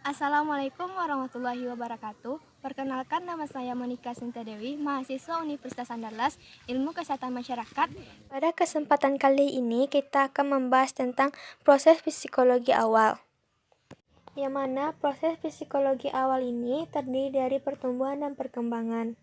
Assalamualaikum warahmatullahi wabarakatuh. Perkenalkan, nama saya Monika Sinta Dewi, mahasiswa Universitas Andalas, Ilmu Kesehatan Masyarakat. Pada kesempatan kali ini kita akan membahas tentang proses psikologi awal. Yang mana proses psikologi awal ini terdiri dari pertumbuhan dan perkembangan.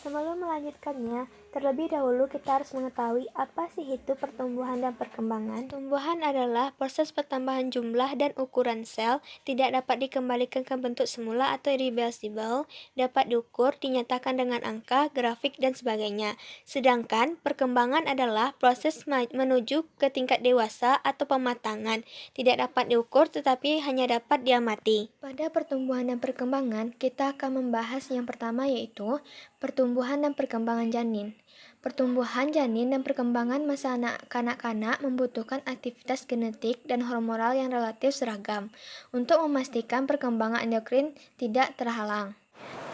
Sebelum melanjutkannya, terlebih dahulu kita harus mengetahui apa sih itu pertumbuhan dan perkembangan. Pertumbuhan adalah proses pertambahan jumlah dan ukuran sel, tidak dapat dikembalikan ke bentuk semula atau irreversible, dapat diukur, dinyatakan dengan angka, grafik, dan sebagainya. Sedangkan perkembangan adalah proses menuju ke tingkat dewasa atau pematangan, tidak dapat diukur tetapi hanya dapat diamati. Pada pertumbuhan dan perkembangan, kita akan membahas yang pertama yaitu pertumbuhan dan perkembangan janin. Pertumbuhan janin dan perkembangan masa kanak-kanak membutuhkan aktivitas genetik dan hormonal yang relatif seragam untuk memastikan perkembangan endokrin tidak terhalang.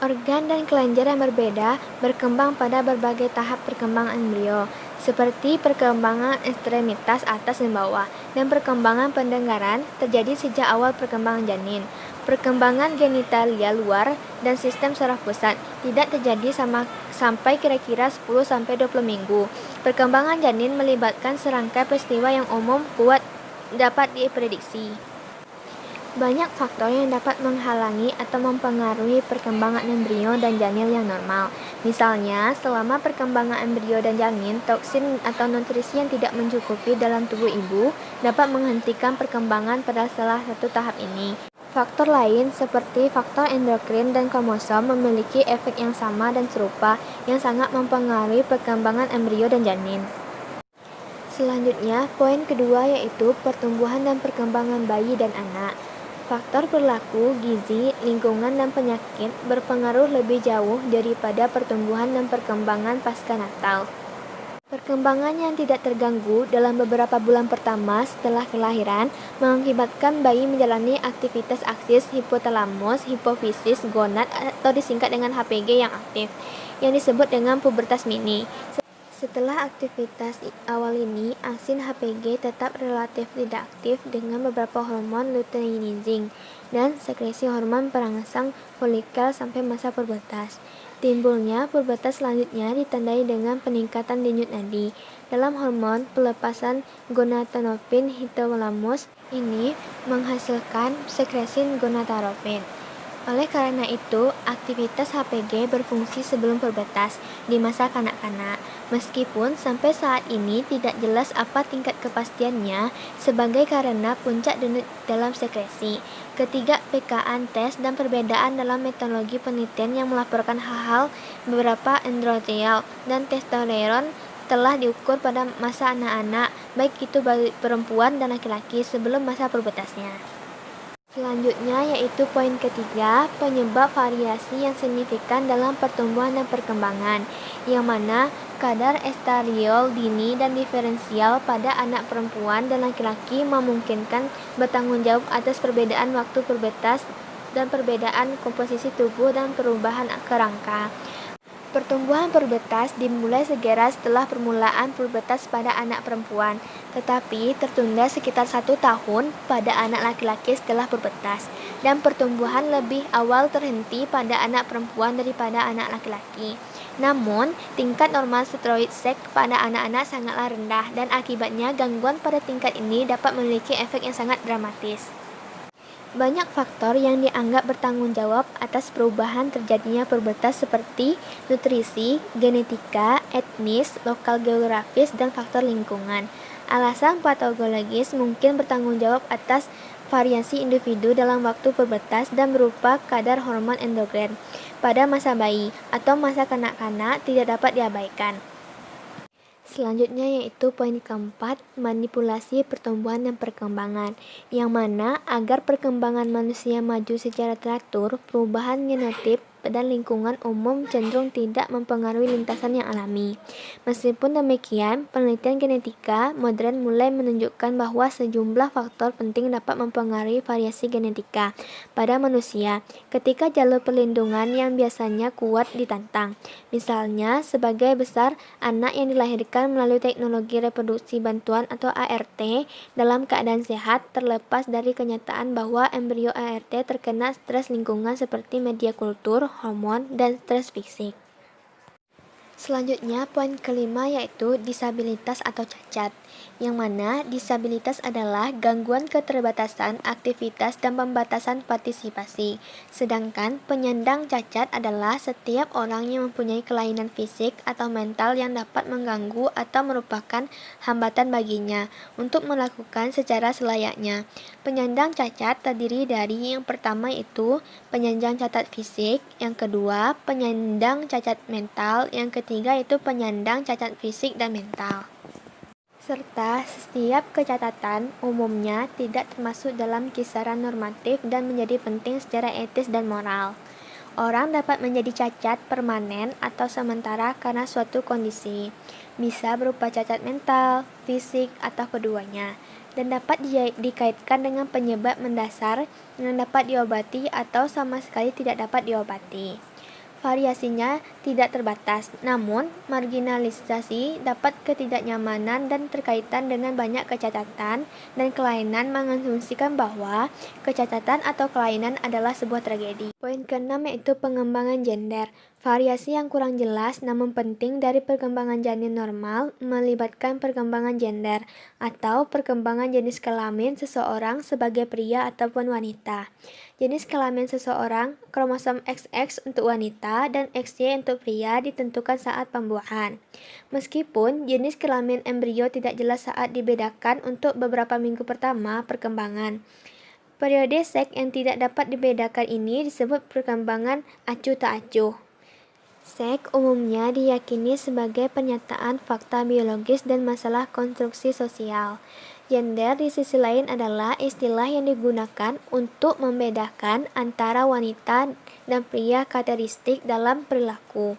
Organ dan kelenjar yang berbeda berkembang pada berbagai tahap perkembangan embrio, seperti perkembangan ekstremitas atas dan bawah, dan perkembangan pendengaran terjadi sejak awal perkembangan janin. Perkembangan genitalia luar dan sistem saraf pusat tidak terjadi sampai kira-kira 10-20 minggu. Perkembangan janin melibatkan serangkai peristiwa yang umum kuat dapat diprediksi. Banyak faktor yang dapat menghalangi atau mempengaruhi perkembangan embrio dan janin yang normal. Misalnya, selama perkembangan embrio dan janin, toksin atau nutrisi yang tidak mencukupi dalam tubuh ibu dapat menghentikan perkembangan pada salah satu tahap ini. Faktor lain seperti faktor endokrin dan kromosom memiliki efek yang sama dan serupa yang sangat mempengaruhi perkembangan embrio dan janin. Selanjutnya, poin kedua yaitu pertumbuhan dan perkembangan bayi dan anak. Faktor perilaku, gizi, lingkungan, dan penyakit berpengaruh lebih jauh daripada pertumbuhan dan perkembangan pasca natal. Perkembangan yang tidak terganggu dalam beberapa bulan pertama setelah kelahiran mengakibatkan bayi menjalani aktivitas aksis hipotalamus, hipofisis, gonad atau disingkat dengan HPG yang aktif, yang disebut dengan pubertas mini. Setelah aktivitas awal ini, aksin HPG tetap relatif tidak aktif dengan beberapa hormon luteinizing dan sekresi hormon perangsang folikel sampai masa pubertas. Timbulnya pubertas selanjutnya ditandai dengan peningkatan denyut nadi. Dalam hormon pelepasan gonadotropin hipotalamus ini menghasilkan sekresi gonadotropin. Oleh karena itu, aktivitas HPG berfungsi sebelum pubertas di masa kanak-kanak. Meskipun sampai saat ini tidak jelas apa tingkat kepastiannya sebagai karena puncak denyut dalam sekresi. Ketiga PKAN tes dan perbedaan dalam metodologi penelitian yang melaporkan hal-hal beberapa endrotrial dan testosteron telah diukur pada masa anak-anak, baik itu bagi perempuan dan laki-laki sebelum masa pubertasnya. Selanjutnya yaitu poin ketiga, penyebab variasi yang signifikan dalam pertumbuhan dan perkembangan, yang mana kadar estradiol dini dan diferensial pada anak perempuan dan laki-laki memungkinkan bertanggung jawab atas perbedaan waktu pubertas dan perbedaan komposisi tubuh dan perubahan kerangka. Pertumbuhan pubertas dimulai segera setelah permulaan pubertas pada anak perempuan, tetapi tertunda sekitar 1 tahun pada anak laki-laki setelah pubertas, dan pertumbuhan lebih awal terhenti pada anak perempuan daripada anak laki-laki. Namun, tingkat normal steroid seks pada anak-anak sangatlah rendah, dan akibatnya gangguan pada tingkat ini dapat memiliki efek yang sangat dramatis. Banyak faktor yang dianggap bertanggung jawab atas perubahan terjadinya pubertas seperti nutrisi, genetika, etnis, lokal geografis, dan faktor lingkungan. Alasan patologis mungkin bertanggung jawab atas variasi individu dalam waktu pubertas dan berupa kadar hormon endokrin pada masa bayi atau masa kanak-kanak tidak dapat diabaikan. Selanjutnya yaitu poin keempat, manipulasi pertumbuhan dan perkembangan, yang mana agar perkembangan manusia maju secara teratur, perubahan genotip dan lingkungan umum cenderung tidak mempengaruhi lintasan yang alami. Meskipun demikian, penelitian genetika modern mulai menunjukkan bahwa sejumlah faktor penting dapat mempengaruhi variasi genetika pada manusia ketika jalur perlindungan yang biasanya kuat ditantang. Misalnya, sebagai besar anak yang dilahirkan melalui teknologi reproduksi bantuan atau ART dalam keadaan sehat terlepas dari kenyataan bahwa embrio ART terkena stres lingkungan seperti media kultur, hormon, dan stres fisik. Selanjutnya, poin kelima yaitu disabilitas atau cacat, yang mana disabilitas adalah gangguan keterbatasan aktivitas dan pembatasan partisipasi, sedangkan penyandang cacat adalah setiap orang yang mempunyai kelainan fisik atau mental yang dapat mengganggu atau merupakan hambatan baginya untuk melakukan secara selayaknya. Penyandang cacat terdiri dari yang pertama itu penyandang cacat fisik, yang kedua penyandang cacat mental, yang ketiga itu penyandang cacat fisik dan mental. Serta setiap kecacatan umumnya tidak termasuk dalam kisaran normatif dan menjadi penting secara etis dan moral. Orang dapat menjadi cacat permanen atau sementara karena suatu kondisi, bisa berupa cacat mental, fisik, atau keduanya, dan dapat dikaitkan dengan penyebab mendasar yang dapat diobati atau sama sekali tidak dapat diobati. Variasinya tidak terbatas, namun marginalisasi dapat ketidaknyamanan dan terkaitan dengan banyak kecacatan dan kelainan mengasumsikan bahwa kecacatan atau kelainan adalah sebuah tragedi. Poin keenam yaitu pengembangan gender. Variasi yang kurang jelas namun penting dari perkembangan janin normal melibatkan perkembangan gender atau perkembangan jenis kelamin seseorang sebagai pria ataupun wanita. Jenis kelamin seseorang, kromosom XX untuk wanita dan XY untuk pria ditentukan saat pembuahan. Meskipun jenis kelamin embrio tidak jelas saat dibedakan untuk beberapa minggu pertama perkembangan. Periode seks yang tidak dapat dibedakan ini disebut perkembangan acuh tak acuh. Seks umumnya diyakini sebagai pernyataan fakta biologis dan masalah konstruksi sosial. Gender di sisi lain adalah istilah yang digunakan untuk membedakan antara wanita dan pria karakteristik dalam perilaku.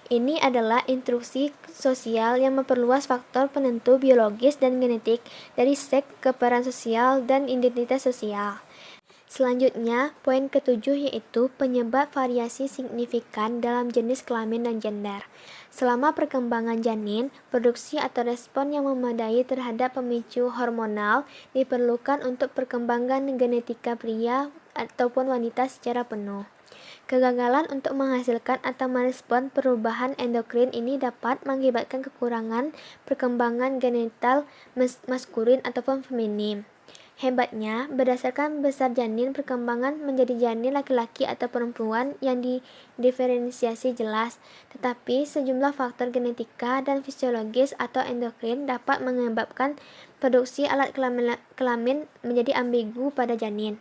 Ini adalah instruksi sosial yang memperluas faktor penentu biologis dan genetik dari seks ke peran sosial dan identitas sosial. Selanjutnya, poin ketujuh yaitu penyebab variasi signifikan dalam jenis kelamin dan gender. Selama perkembangan janin, produksi atau respon yang memadai terhadap pemicu hormonal diperlukan untuk perkembangan genetika pria ataupun wanita secara penuh. Kegagalan untuk menghasilkan atau merespon perubahan endokrin ini dapat mengakibatkan kekurangan perkembangan genital maskulin ataupun feminim. Hebatnya, berdasarkan besar janin perkembangan menjadi janin laki-laki atau perempuan yang didiferensiasi jelas, tetapi sejumlah faktor genetika dan fisiologis atau endokrin dapat menyebabkan produksi alat kelamin menjadi ambigu pada janin.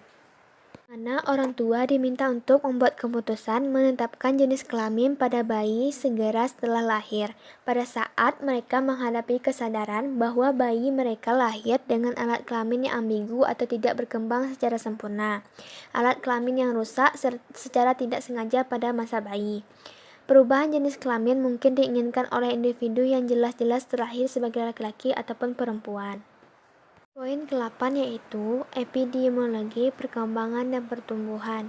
Mana orang tua diminta untuk membuat keputusan menetapkan jenis kelamin pada bayi segera setelah lahir, pada saat mereka menghadapi kesadaran bahwa bayi mereka lahir dengan alat kelamin yang ambigu atau tidak berkembang secara sempurna, alat kelamin yang rusak secara tidak sengaja pada masa bayi. Perubahan jenis kelamin mungkin diinginkan oleh individu yang jelas-jelas terlahir sebagai laki-laki ataupun perempuan. Poin ke-8 yaitu epidemiologi perkembangan dan pertumbuhan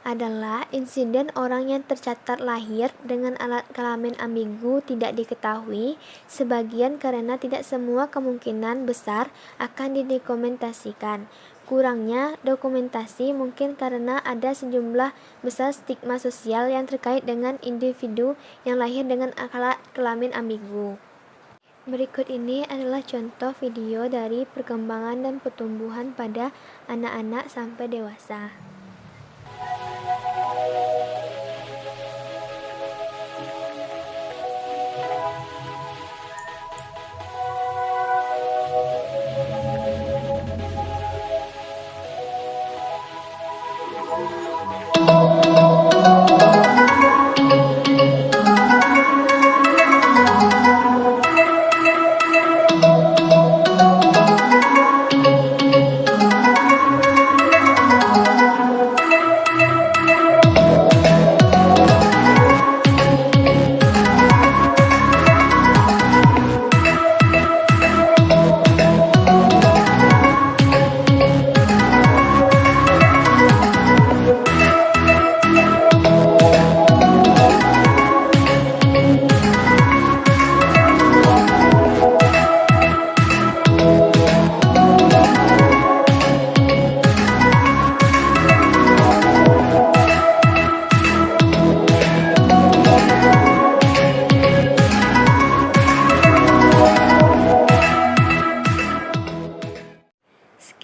adalah insiden orang yang tercatat lahir dengan alat kelamin ambigu tidak diketahui, sebagian karena tidak semua kemungkinan besar akan didokumentasikan. Kurangnya dokumentasi mungkin karena ada sejumlah besar stigma sosial yang terkait dengan individu yang lahir dengan alat kelamin ambigu. Berikut ini adalah contoh video dari perkembangan dan pertumbuhan pada anak-anak sampai dewasa.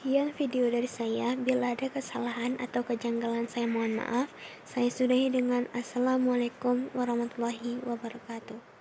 Sekian video dari saya. Bila ada kesalahan atau kejanggalan, saya mohon maaf. Saya sudahi dengan Assalamualaikum warahmatullahi wabarakatuh.